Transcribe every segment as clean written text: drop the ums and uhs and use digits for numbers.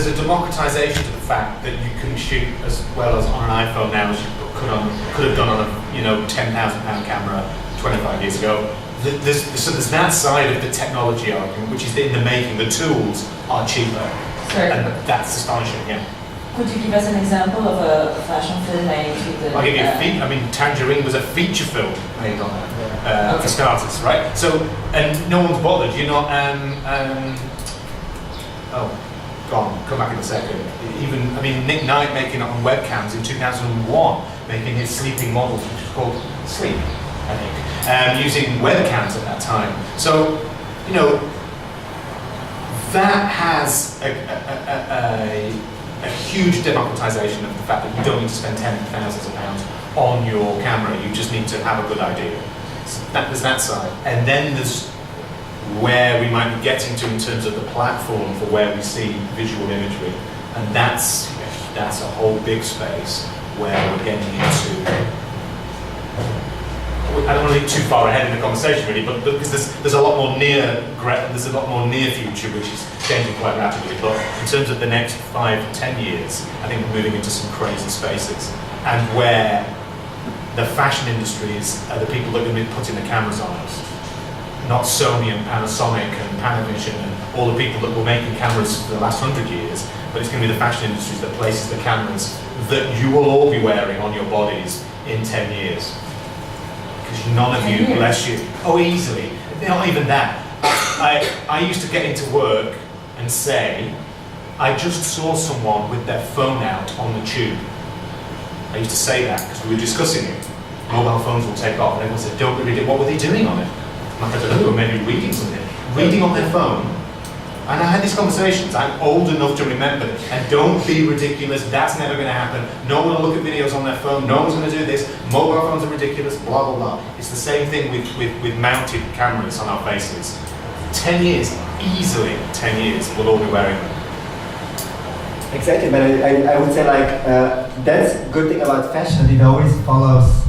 there's a democratization to the fact that you can shoot as well as on an iPhone now as you could have done on a £10,000 camera 25 years ago. So there's that side of the technology argument, which is in the making. The tools are cheaper, and that's astonishing. Yeah. Could you give us an example of a fashion film made with the... I'll give you I mean, Tangerine was a feature film made on that, for starters, right? So, and no one's bothered, you're not, come back in a second. Even, I mean, Nick Knight making it on webcams in 2001, making his sleeping models, which is called Sleep, I think, using webcams at that time. So, you know, that has a huge democratization of the fact that you don't need to spend tens of thousands of pounds on your camera, you just need to have a good idea. So there's that side. And then there's where we might be getting to in terms of the platform for where we see visual imagery. And that's a whole big space where we're getting into. I don't want to get too far ahead in the conversation really, but because there's a lot more near future which is changing quite rapidly. But in terms of the next 5 to 10 years, I think we're moving into some crazy spaces, and where the fashion industries are the people that are going to be putting the cameras on us, not Sony and Panasonic and Panavision and all the people that were making cameras for the last 100 years, but it's going to be the fashion industries that places the cameras that you will all be wearing on your bodies in 10 years. Because none of you, bless you, easily, not even that. I used to get into work and say, I just saw someone with their phone out on the tube. I used to say that because we were discussing it. Mobile phones will take off, and everyone said, don't be ridiculous. What were they doing on it? I don't know, maybe reading something. Reading on their phone. And I had these conversations. I'm old enough to remember. And don't be ridiculous. That's never going to happen. No one will look at videos on their phone. No one's going to do this. Mobile phones are ridiculous. Blah blah blah. It's the same thing with mounted cameras on our faces. 10 years, easily 10 years, we'll all be wearing them. Exactly, but I would say that's a good thing about fashion. It always follows,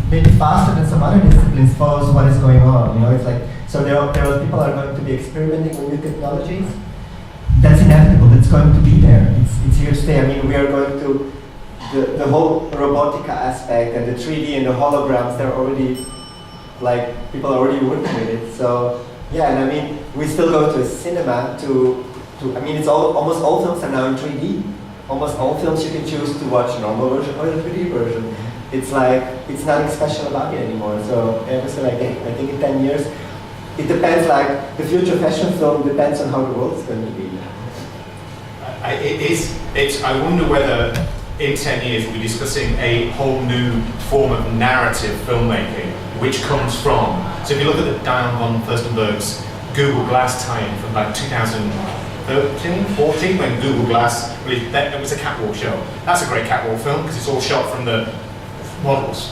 maybe faster than some other disciplines, follows what is going on. You know, it's like, so there are people are going to be experimenting with new technologies. That's inevitable. That's going to be there. It's here to stay. I mean, we are going to the whole robotica aspect and the 3D and the holograms. They're already people are already working with it. So yeah, and I mean, we still go to a cinema to. I mean, it's almost all films are now in 3D. Almost all films you can choose to watch a normal version or the 3D version. It's like, it's nothing special about it anymore. So I think in 10 years, it depends, the future fashion film depends on how the world is going to be. I wonder whether in 10 years we'll be discussing a whole new form of narrative filmmaking, which comes from, so if you look at the Diane von Furstenberg's Google Glass tie-in from 2013, 14, when Google Glass, it was a catwalk show. That's a great catwalk film because it's all shot from the models.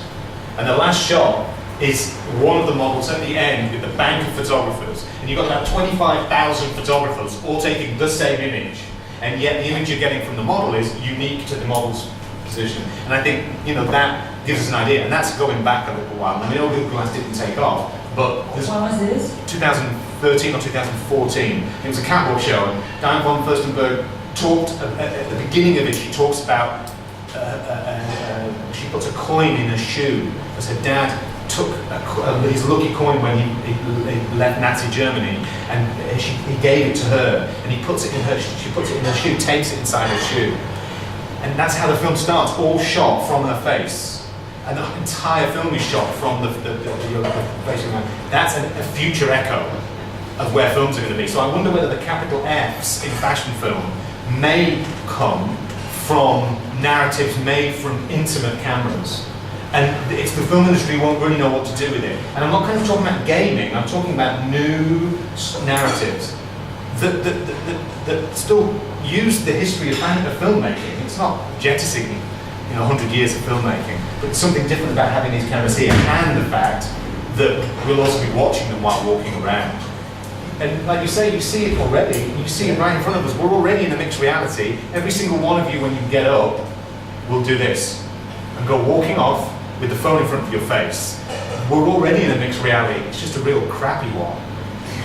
And the last shot is one of the models at the end with the bank of photographers. And you've got about 25,000 photographers all taking the same image. And yet the image you're getting from the model is unique to the model's position. And I think, that gives us an idea. And that's going back a little while. I mean, Google Glass didn't take off, but when was this? 2013 or 2014. It was a catwalk show, and Diane von Furstenberg talked, at the beginning of it, she talks about, she puts a coin in her shoe, as her dad took his lucky coin when he left Nazi Germany, and he gave it to her, and she puts it in her shoe, takes it inside her shoe. And that's how the film starts, all shot from her face. And the entire film is shot from the face of man. That's a future echo of where films are going to be. So I wonder whether the capital Fs in fashion film may come from narratives made from intimate cameras. And it's the film industry won't really know what to do with it. And I'm not kind of talking about gaming, I'm talking about new narratives that still use the history of filmmaking. It's not jettisoning 100 years of filmmaking, but there's something different about having these cameras here, and the fact that we'll also be watching them while walking around. And like you say, you see it already, you see it right in front of us. We're already in a mixed reality. Every single one of you, when you get up, will do this and go walking off with the phone in front of your face. We're already in a mixed reality. It's just a real crappy one.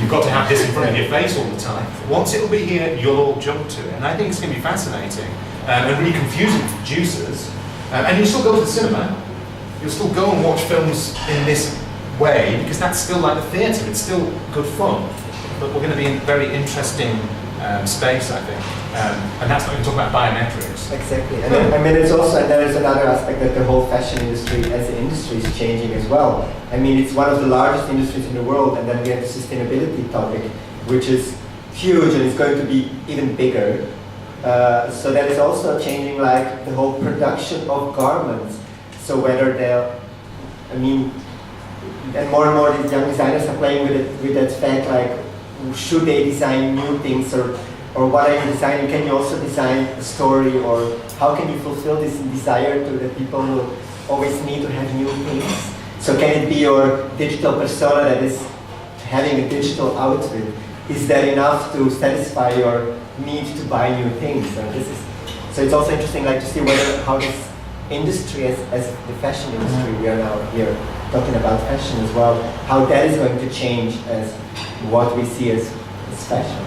You've got to have this in front of your face all the time. Once it'll be here, you'll all jump to it. And I think it's going to be fascinating and really confusing to producers. And you'll still go to the cinema. You'll still go and watch films in this way because that's still like the theatre. It's still good fun. But we're going to be in a very interesting space, I think. And that's not even talking about biometrics. Exactly. And I mean, it's also, and there is another aspect that the whole fashion industry as an industry is changing as well. I mean, it's one of the largest industries in the world, and then we have the sustainability topic, which is huge and it's going to be even bigger. So that is also changing like the whole production of garments. So whether they're, I mean, and more these young designers are playing with that fact, like, should they design new things, or what are you designing? Can you also design a story, or how can you fulfill this desire to the people who always need to have new things? So can it be your digital persona that is having a digital outfit? Is that enough to satisfy your need to buy new things? And this is, so it's also interesting, like, to see how this industry, as the fashion industry, we are now here talking about fashion as well, how that is going to change as what we see as fashion.